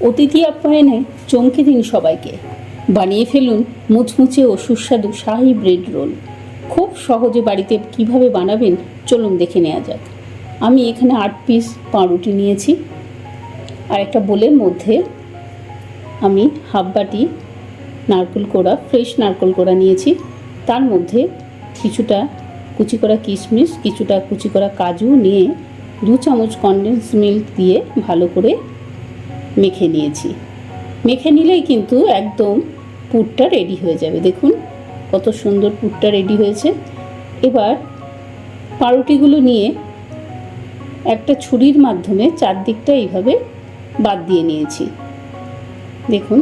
অতিথি আপ্যায়নে চমকে দিন সবাইকে। বানিয়ে ফেলুন মুচমুচে ও সুস্বাদু শাহী ব্রেড রোল। খুব সহজে বাড়িতে কিভাবে বানাবেন চলুন দেখে নেওয়া যাক। আমি এখানে 8 পিস পাউরুটি নিয়েছি, আর একটা বোলের মধ্যে আমি হাফ বাটি নারকেল কোড়া, ফ্রেশ নারকেল কোড়া নিয়েছি। তার মধ্যে কিছুটা কুচি করা কিশমিশ, কিছুটা কুচি করা কাজু নিয়ে 2 চামচ কনডেন্স মিল্ক দিয়ে ভালো করে মেখে নিয়েছি। মেখে নিলেই কিন্তু একদম পুরটা রেডি হয়ে যাবে। দেখুন কত সুন্দর পুরটা রেডি হয়েছে। এবার পাউরুটিগুলো নিয়ে একটা ছুরির মাধ্যমে চারদিকটা এইভাবে বাদ দিয়ে নিয়েছি। দেখুন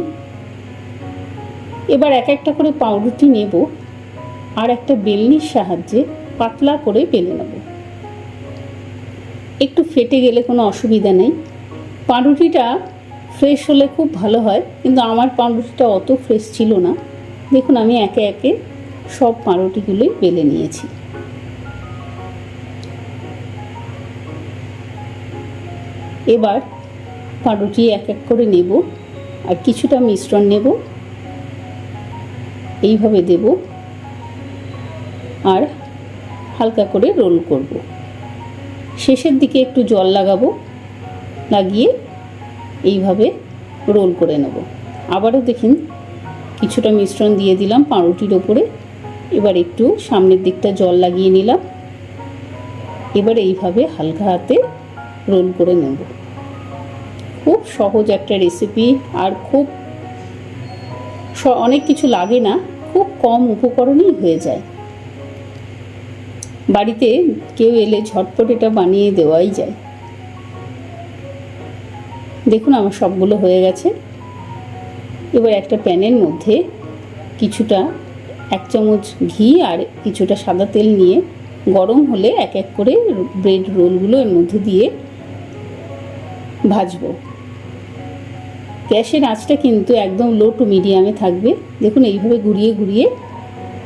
এবার এক একটা করে পাউরুটি নেব, আর একটা বেলনির সাহায্যে পাতলা করে বেলে নেব। একটু ফেটে গেলে কোনো অসুবিধা নেই। পাউরুটিটা ফ্রেশ হলে খুব ভালো হয়, কিন্তু আমার পাউরুটিটা অত ফ্রেশ ছিল না। দেখুন আমি একে একে সব পাউরুটিগুলোই বেলে নিয়েছি। এবার পাউরুটি এক এক করে নেব, আর কিছুটা মিশ্রণ নেব, এইভাবে দেব, আর হালকা করে রোল করব। শেষের দিকে একটু জল লাগাবো, লাগিয়ে এইভাবে রোল করে নেব। আবারও দেখুন কিছুটা মিশ্রণ দিয়ে দিলাম পাউরুটির ওপরে। এবার একটু সামনের দিকটা জল লাগিয়ে নিলাম। এবার এইভাবে হালকা হাতে রোল করে নেব। খুব সহজ একটা রেসিপি, আর খুব অনেক কিছু লাগে না, খুব কম উপকরণেই হয়ে যায়। বাড়িতে কেউ এলে ঝটপট এটা বানিয়ে দেওয়াই যায়। দেখুন আমার সবগুলো হয়ে গেছে। এবার একটা প্যানের মধ্যে কিছুটা 1 চামচ ঘি আর কিছুটা সাদা তেল নিয়ে গরম হলে এক এক করে ব্রেড রোলগুলো এর মধ্যে দিয়ে ভাজবো। গ্যাসের আঁচটা কিন্তু একদম লো টু মিডিয়ামে থাকবে। দেখুন এইভাবে ঘুরিয়ে ঘুরিয়ে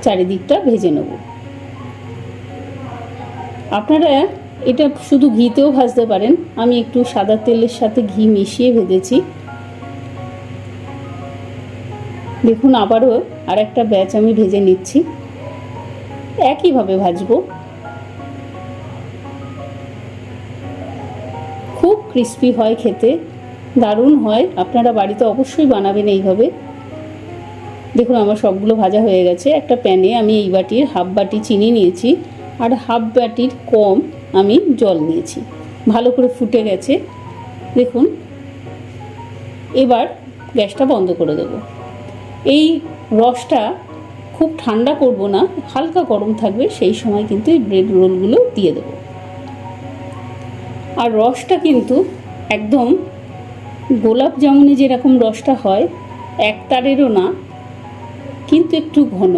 চারিদিকটা ভেজে নেব। আপনারা এটা শুধু ঘিতেও ভাজতে পারেন। আমি একটু সাদা তেলের সাথে ঘি মিশিয়ে ভেজেছি। দেখুন আবারও আর একটা ব্যাচ আমি ভেজে নিচ্ছি। একইভাবে ভাজবো। খুব ক্রিস্পি হয়, খেতে দারুণ হয়। আপনারা বাড়িতে অবশ্যই বানাবেন এইভাবে। দেখুন আমার সবগুলো ভাজা হয়ে গেছে। একটা প্যানে আমি এই বাটির হাফ বাটি চিনি নিয়েছি, আর হাফ বাটির কম আমি জল নিয়েছি। ভালো করে ফুটে গেছে। দেখুন এবার গ্যাসটা বন্ধ করে দেব। এই রসটা খুব ঠান্ডা করব না, হালকা গরম থাকবে, সেই সময় কিন্তু এই ব্রেড রোলগুলো দিয়ে দেব। আর রসটা কিন্তু একদম গোলাপ জামুনে যেরকম রসটা হয় এক তারেরও না, কিন্তু একটু ঘন,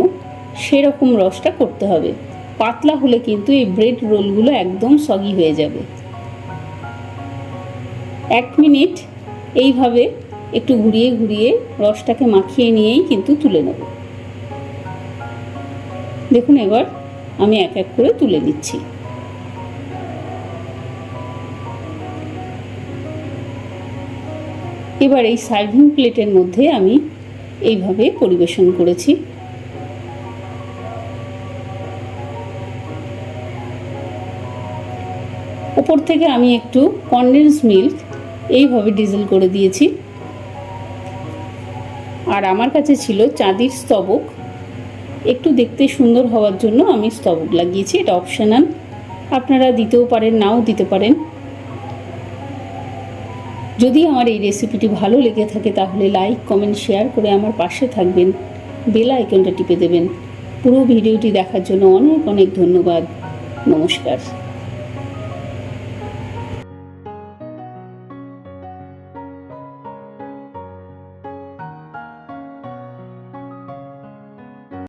সেরকম রসটা করতে হবে। পাতলা হলে কিন্তু এই ব্রেড রোলগুলো একদম সগি হয়ে যাবে। 1 মিনিট এইভাবে একটু ঘুরিয়ে ঘুরিয়ে রসটাকে মাখিয়ে নিয়েই কিন্তু তুলে নেব। দেখুন এবার আমি এক এক করে তুলে নিচ্ছি। এবার এই সার্ভিং প্লেটের মধ্যে আমি এইভাবে পরিবেশন করেছি। উপর থেকে আমি একটু কনডেন্স মিল্ক এইভাবে ডিজেল করে দিয়েছি। আর আমার কাছে ছিল চাঁদির স্তবক, একটু দেখতে সুন্দর হওয়ার জন্য আমি স্তবক লাগিয়েছি। এটা অপশনাল, আপনারা দিতেও পারেন, নাও দিতে পারেন। যদি আমার এই রেসিপিটি ভালো লেগে থাকে তাহলে লাইক, কমেন্ট, শেয়ার করে আমার পাশে থাকবেন। বেল আইকনটা টিপে দেবেন। পুরো ভিডিওটি দেখার জন্য অনেক অনেক ধন্যবাদ। নমস্কার।